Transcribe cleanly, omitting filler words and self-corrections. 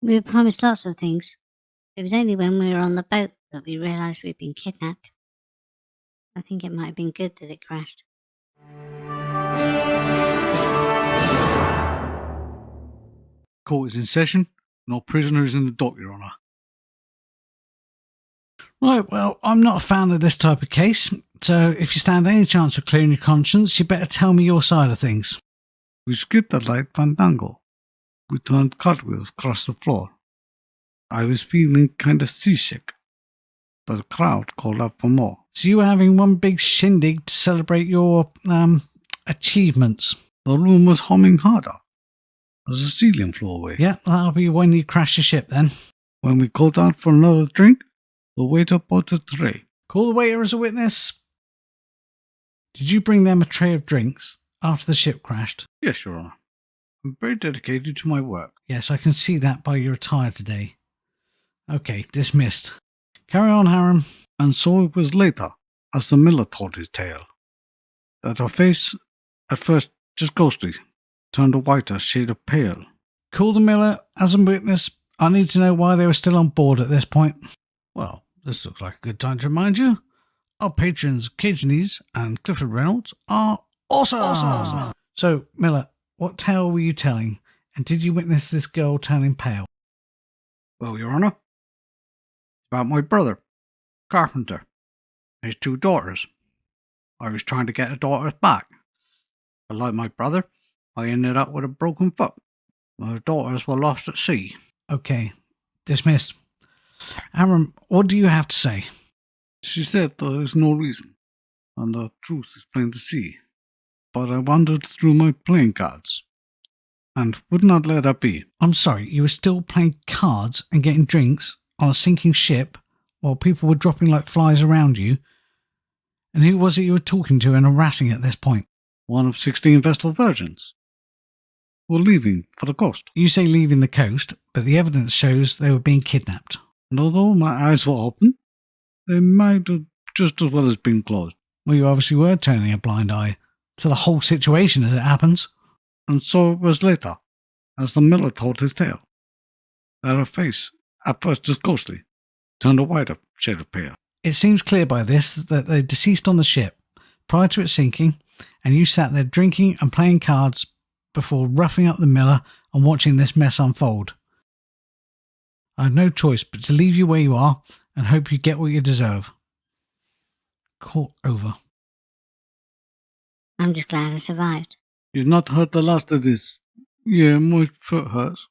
We were promised lots of things. It was only when we were on the boat that we realised we'd been kidnapped. I think it might have been good that it crashed. Court is in session. No prisoners in the dock, Your Honour. Right, well, I'm not a fan of this type of case, so if you stand any chance of clearing your conscience, you better tell me your side of things. We skipped a light fandango. We turned cartwheels across the floor. I was feeling kind of seasick, but the crowd called out for more. So you were having one big shindig to celebrate your, achievements? The room was humming harder as the ceiling flew away. Yeah, that'll be when you crash the ship then. When we called out for another drink, the waiter brought a tray. Call the waiter as a witness. Did you bring them a tray of drinks after the ship crashed? Yes, Your Honour. I'm very dedicated to my work. Yes, I can see that by your attire today. Okay, dismissed. Carry on, Harum. And so it was later, as the miller told his tale, that her face, at first just ghostly, turned a whiter shade of pale. Call the miller as a witness. I need to know why they were still on board at this point. Well, this looks like a good time to remind you. Our patrons, Cajunis and Clifford Reynolds, are awesome. So, Miller, what tale were you telling? And did you witness this girl turning pale? Well, Your Honour, about my brother, Carpenter, his two daughters. I was trying to get the daughters back. But like my brother, I ended up with a broken foot. My daughters were lost at sea. Okay, dismissed. Harum, what do you have to say? She said there is no reason, and the truth is plain to see. But I wandered through my playing cards, and would not let her be. I'm sorry, you were still playing cards and getting drinks on a sinking ship while people were dropping like flies around you? And who was it you were talking to and harassing at this point? One of 16 Vestal Virgins. Were leaving for the coast. You say leaving the coast, but the evidence shows they were being kidnapped. And although my eyes were open, they might have just as well as been closed. Well, you obviously were turning a blind eye to the whole situation as it happens. And so it was later, as the miller told his tale, that her face, at first just ghostly, turned a whiter shade of pale. It seems clear by this that they deceased on the ship prior to it sinking, and you sat there drinking and playing cards before roughing up the miller and watching this mess unfold. I have no choice but to leave you where you are and hope you get what you deserve. Court over. I'm just glad I survived. You've not heard the last of this. Yeah, my foot hurts.